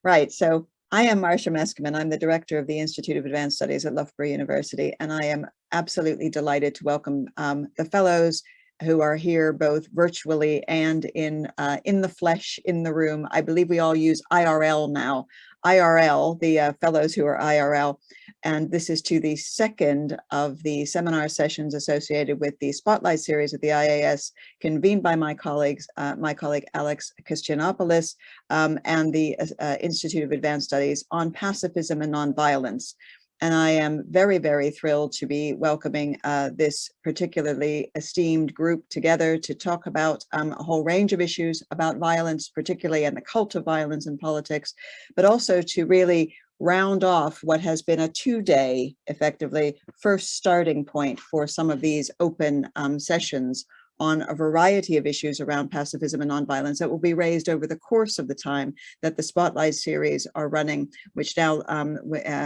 Right, so I am Marsha Meskimmon. I'm the director of the Institute of Advanced Studies at Loughborough University, and I am absolutely delighted to welcome the fellows who are here both virtually and in the flesh, in the room. I believe we all use IRL now. IRL, the fellows who are IRL, and this is to the second of the seminar sessions associated with the Spotlight Series of the IAS, convened by my colleague Alexandre Christoyannopoulos, and the Institute of Advanced Studies on Pacifism and Nonviolence. And I am very, very thrilled to be welcoming this particularly esteemed group together to talk about a whole range of issues about violence, particularly and the cult of violence in politics, but also to really round off what has been a two-day, effectively, first starting point for some of these open sessions on a variety of issues around pacifism and nonviolence that will be raised over the course of the time that the Spotlight series are running, which now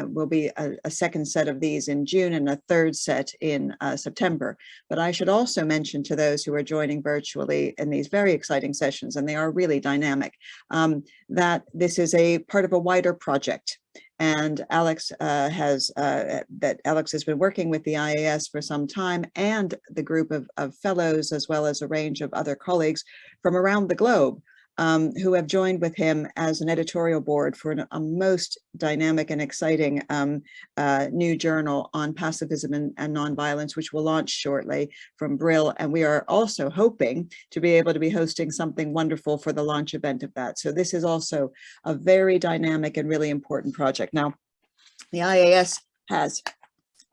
will be a second set of these in June and a third set in September. But I should also mention to those who are joining virtually in these very exciting sessions, and they are really dynamic, that this is a part of a wider project. And Alex has been working with the IAS for some time, and the group of fellows, as well as a range of other colleagues from around the globe, who have joined with him as an editorial board for a most dynamic and exciting new journal on pacifism and nonviolence, which will launch shortly from Brill. And we are also hoping to be able to be hosting something wonderful for the launch event of that. So this is also a very dynamic and really important project. Now, the IAS has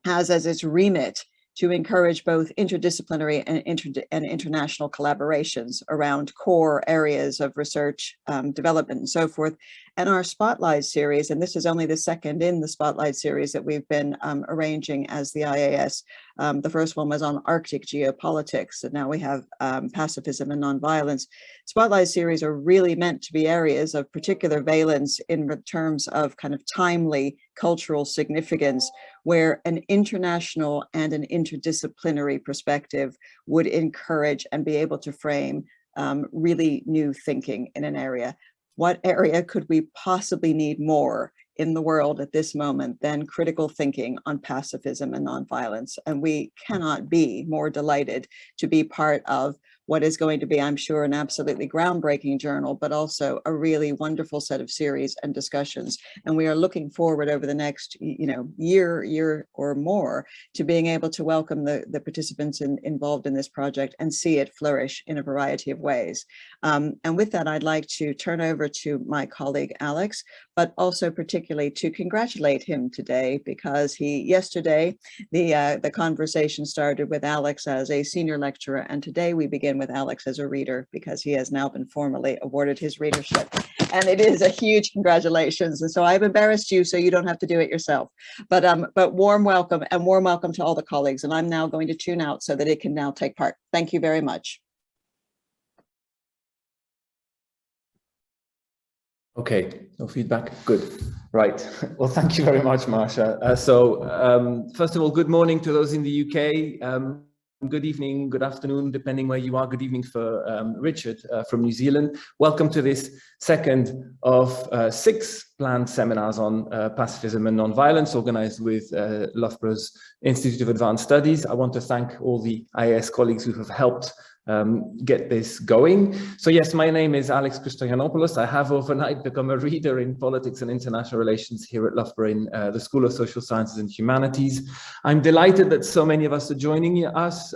as its remit to encourage both interdisciplinary and international collaborations around core areas of research, development, and so forth. And our Spotlight series, and this is only the second in the Spotlight series that we've been arranging as the IAS. The first one was on Arctic geopolitics, and now we have pacifism and nonviolence. Spotlight series are really meant to be areas of particular valence in terms of kind of timely cultural significance, where an international and an interdisciplinary perspective would encourage and be able to frame really new thinking in an area. What area could we possibly need more in the world at this moment than critical thinking on pacifism and nonviolence? And we cannot be more delighted to be part of what is going to be, I'm sure, an absolutely groundbreaking journal, but also a really wonderful set of series and discussions. And we are looking forward over the next, year or more to being able to welcome the participants involved in this project and see it flourish in a variety of ways. And with that, I'd like to turn over to my colleague, Alex, but also particularly to congratulate him today, because yesterday, the conversation started with Alex as a senior lecturer, and today we begin with Alex as a reader, because he has now been formally awarded his readership. And it is a huge congratulations. And so I've embarrassed you so you don't have to do it yourself. But warm welcome, and warm welcome to all the colleagues. And I'm now going to tune out so that it can now take part. Thank you very much. Okay, no feedback. Good. Right. Well, thank you very much, Marsha. First of all, good morning to those in the UK. Good evening, good afternoon, depending where you are. Good evening for Richard from New Zealand. Welcome to this second of 6 planned seminars on pacifism and nonviolence, organized with Loughborough's Institute of Advanced Studies. I want to thank all the IAS colleagues who have helped get this going. So yes, my name is Alexandre Christoyannopoulos. I have overnight become a reader in politics and international relations here at Loughborough in the School of Social Sciences and Humanities. I'm delighted that so many of us are joining us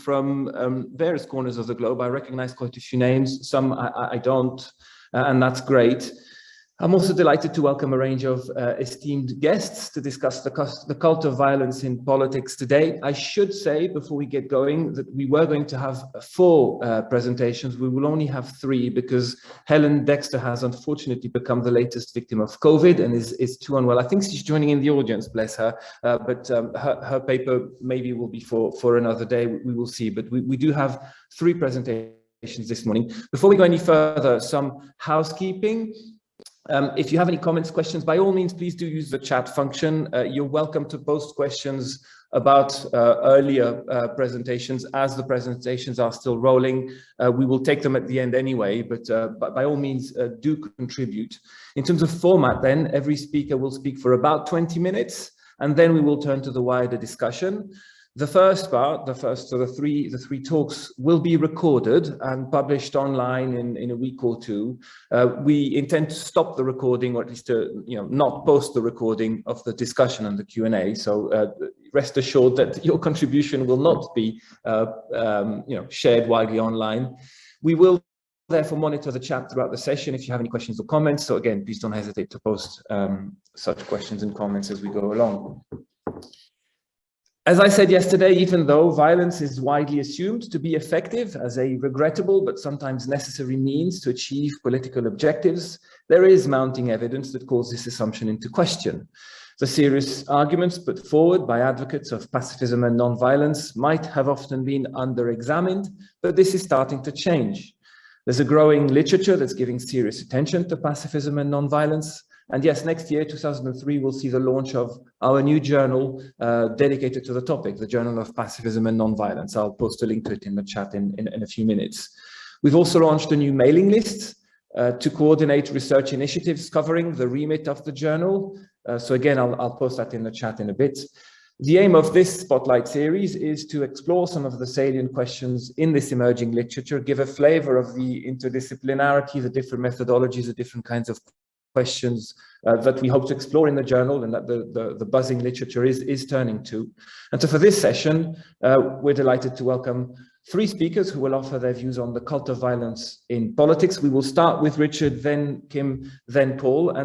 from various corners of the globe. I recognize quite a few names, some I don't, and that's great. I'm also delighted to welcome a range of esteemed guests to discuss the cult of violence in politics today. I should say, before we get going, that we were going to have 4 presentations. We will only have 3 because Helen Dexter has unfortunately become the latest victim of COVID and is too unwell. I think she's joining in the audience, bless her, but her paper maybe will be for another day. We will see, but we do have 3 presentations this morning. Before we go any further, some housekeeping. If you have any comments, questions, by all means, please do use the chat function. You're welcome to post questions about earlier presentations as the presentations are still rolling. We will take them at the end anyway, but by all means, do contribute. In terms of format then, every speaker will speak for about 20 minutes, and then we will turn to the wider discussion. The first part, so the three talks will be recorded and published online in a week or two. We intend to stop the recording, or at least to not post the recording of the discussion and the Q&A. So rest assured that your contribution will not be shared widely online. We will therefore monitor the chat throughout the session if you have any questions or comments. So again, please don't hesitate to post such questions and comments as we go along. As I said yesterday, even though violence is widely assumed to be effective as a regrettable but sometimes necessary means to achieve political objectives, there is mounting evidence that calls this assumption into question. The serious arguments put forward by advocates of pacifism and nonviolence might have often been under-examined, but this is starting to change. There's a growing literature that's giving serious attention to pacifism and nonviolence. And yes, next year, 2003, we'll see the launch of our new journal dedicated to the topic, the Journal of Pacifism and Nonviolence. I'll post a link to it in the chat in a few minutes. We've also launched a new mailing list to coordinate research initiatives covering the remit of the journal. So again, I'll post that in the chat in a bit. The aim of this Spotlight series is to explore some of the salient questions in this emerging literature, give a flavor of the interdisciplinarity, the different methodologies, the different kinds of questions that we hope to explore in the journal and that the buzzing literature is turning to. And so for this session, we're delighted to welcome three speakers who will offer their views on the cult of violence in politics. We will start with Richard, then Kim, then Paul. And